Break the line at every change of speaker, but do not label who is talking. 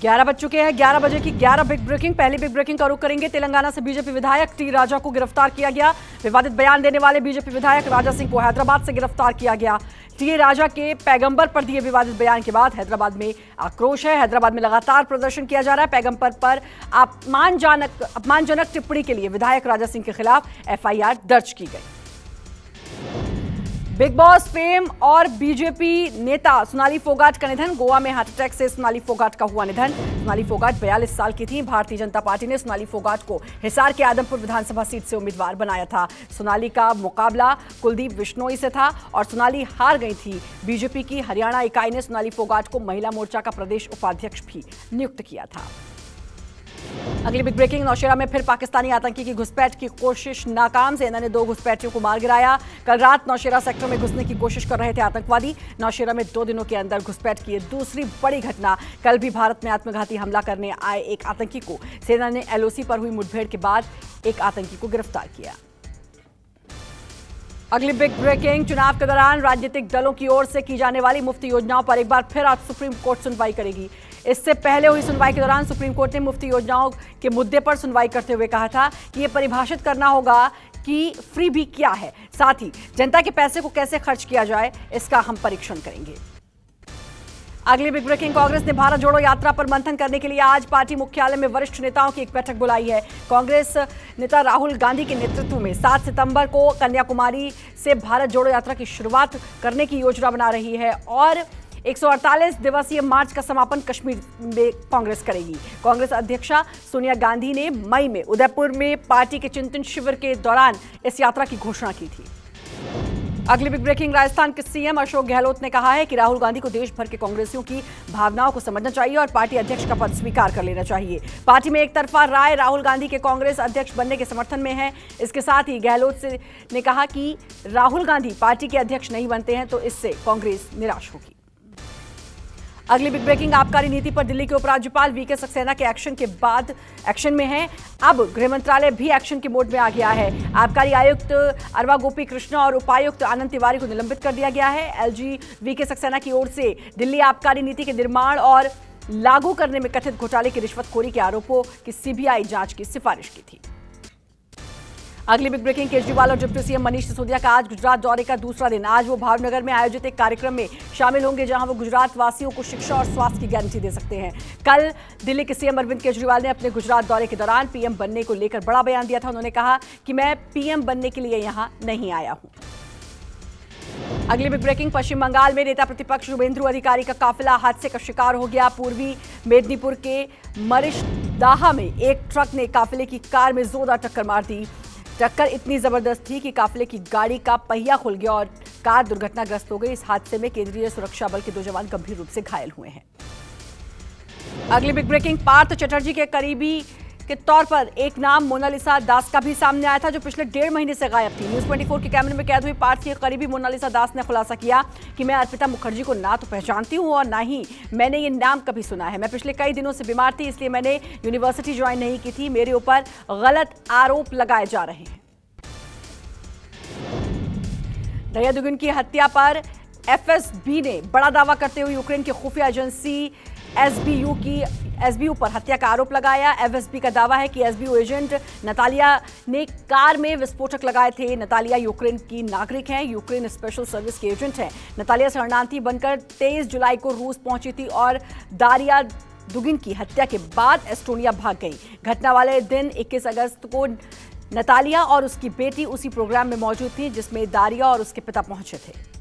11 बज चुके हैं। 11 बजे की 11 बिग ब्रेकिंग। पहली बिग ब्रेकिंग का रुख करेंगे। तेलंगाना से बीजेपी विधायक टी राजा को गिरफ्तार किया गया। विवादित बयान देने वाले बीजेपी विधायक राजा सिंह को हैदराबाद से गिरफ्तार किया गया। टी राजा के पैगंबर पर दिए विवादित बयान के बाद हैदराबाद में आक्रोश है। हैदराबाद में लगातार प्रदर्शन किया जा रहा है। पैगंबर पर अपमानजनक टिप्पणी के लिए विधायक राजा सिंह के खिलाफ एफआईआर दर्ज की गई। बिग बॉस फेम और बीजेपी नेता सोनाली फोगाट का निधन। गोवा में हार्ट अटैक से सोनाली फोगाट का हुआ निधन। सोनाली फोगाट 42 साल की थी। भारतीय जनता पार्टी ने सोनाली फोगाट को हिसार के आदमपुर विधानसभा सीट से उम्मीदवार बनाया था। सोनाली का मुकाबला कुलदीप बिश्नोई से था और सोनाली हार गई थी। बीजेपी की हरियाणा इकाई ने सोनाली फोगाट को महिला मोर्चा का प्रदेश उपाध्यक्ष भी नियुक्त किया था। अगली बिग ब्रेकिंग। नौशेरा में फिर पाकिस्तानी आतंकी की घुसपैठ की कोशिश नाकाम। सेना ने 2 घुसपैठियों को मार गिराया। कल रात नौशेरा सेक्टर में घुसने की कोशिश कर रहे थे आतंकवादी। नौशेरा में 2 दिनों के अंदर घुसपैठ की दूसरी बड़ी घटना। कल भी भारत में आत्मघाती हमला करने आए एक आतंकी को सेना ने एलओसी पर हुई मुठभेड़ के बाद एक आतंकी को गिरफ्तार किया। अगली बिग ब्रेकिंग। चुनाव के दौरान राजनीतिक दलों की ओर से की जाने वाली मुफ्त योजनाओं पर एक बार फिर आज सुप्रीम कोर्ट सुनवाई करेगी। इससे पहले हुई सुनवाई के दौरान सुप्रीम कोर्ट ने मुफ्त योजनाओं के मुद्दे पर सुनवाई करते हुए कहा था कि यह परिभाषित करना होगा कि फ्री भी क्या है, साथ ही जनता के पैसे को कैसे खर्च किया जाए, इसका हम परीक्षण करेंगे। अगली बिग ब्रेकिंग। कांग्रेस ने भारत जोड़ो यात्रा पर मंथन करने के लिए आज पार्टी मुख्यालय में वरिष्ठ नेताओं की एक बैठक बुलाई है। कांग्रेस नेता राहुल गांधी के नेतृत्व में 7 सितंबर को कन्याकुमारी से भारत जोड़ो यात्रा की शुरुआत करने की योजना बना रही है और 148 दिवसीय मार्च का समापन कश्मीर में कांग्रेस करेगी। कांग्रेस अध्यक्षा सोनिया गांधी ने मई में उदयपुर में पार्टी के चिंतन शिविर के दौरान इस यात्रा की घोषणा की थी। अगली बिग ब्रेकिंग। राजस्थान के सीएम अशोक गहलोत ने कहा है कि राहुल गांधी को देश भर के कांग्रेसियों की भावनाओं को समझना चाहिए और पार्टी अध्यक्ष का पद स्वीकार कर लेना चाहिए। पार्टी में एक तरफा राय राहुल गांधी के कांग्रेस अध्यक्ष बनने के समर्थन में है। इसके साथ ही गहलोत ने कहा कि राहुल गांधी पार्टी के अध्यक्ष नहीं बनते हैं तो इससे कांग्रेस निराश होगी। अगली बिग ब्रेकिंग। आबकारी नीति पर दिल्ली के उपराज्यपाल वीके सक्सेना के एक्शन के बाद एक्शन में है। अब गृह मंत्रालय भी एक्शन के मोड में आ गया है। आबकारी आयुक्त अरवा गोपी कृष्णा और उपायुक्त आनंद तिवारी को निलंबित कर दिया गया है। एलजी वीके सक्सेना की ओर से दिल्ली आबकारी नीति के निर्माण और लागू करने में कथित घोटाले की रिश्वतखोरी के आरोपों की सीबीआई जांच की सिफारिश की थी। अगली बिग ब्रेकिंग। केजरीवाल और डिप्टी सीएम मनीष सिसोदिया का आज गुजरात दौरे का दूसरा दिन। आज वो भावनगर में आयोजित एक कार्यक्रम में शामिल होंगे जहां वो गुजरात वासियों को शिक्षा और स्वास्थ्य की गारंटी दे सकते हैं। कल दिल्ली के सीएम अरविंद केजरीवाल ने अपने गुजरात दौरे के दौरान पीएम बनने को लेकर बड़ा बयान दिया था। उन्होंने कहा कि मैं पीएम बनने के लिए यहां नहीं आया हूं। अगली बिग ब्रेकिंग। पश्चिम बंगाल में नेता प्रतिपक्ष शुभेंदु अधिकारी का काफिला हादसे का शिकार हो गया। पूर्वी मेदिनीपुर के मरिशदाहा में एक ट्रक ने काफिले की कार में जोरदार टक्कर मार दी। टक्कर इतनी जबरदस्त थी कि काफिले की गाड़ी का पहिया खुल गया और कार दुर्घटनाग्रस्त हो गई। इस हादसे में केंद्रीय सुरक्षा बल के 2 जवान गंभीर रूप से घायल हुए हैं। अगली बिग ब्रेकिंग। पार्थ चटर्जी के करीबी के तौर पर एक नाम मोनालिसा दास का भी सामने आया था जो पिछले 1.5 महीने से गायब थी। न्यूज़ 24 के कैमरे में कैद हुई पार्थ के करीबी मोनालिसा दास ने खुलासा किया कि मैं अर्पिता मुखर्जी को ना तो पहचानती हूं और ना ही मैंने ये नाम कभी सुना है। मैं पिछले कई दिनों से बीमार थी, इसलिए मैंने यूनिवर्सिटी ज्वाइन नहीं की थी। मेरे ऊपर गलत आरोप लगाए जा रहे हैं। दरिया दुगुन की हत्या पर एफएसबी ने बड़ा दावा करते हुए यूक्रेन की खुफिया एजेंसी एसबीयू पर हत्या का आरोप लगाया। एफएसबी का दावा है कि एसबीयू एजेंट नतालिया ने कार में विस्फोटक लगाए थे। नतालिया यूक्रेन की नागरिक हैं, यूक्रेन स्पेशल सर्विस के एजेंट हैं। नतालिया शरणार्थी बनकर 23 जुलाई को रूस पहुंची थी और दारिया दुगिन की हत्या के बाद एस्टोनिया भाग गई। घटना वाले दिन 21 अगस्त को नतालिया और उसकी बेटी उसी प्रोग्राम में मौजूद थी जिसमें दारिया और उसके पिता पहुंचे थे।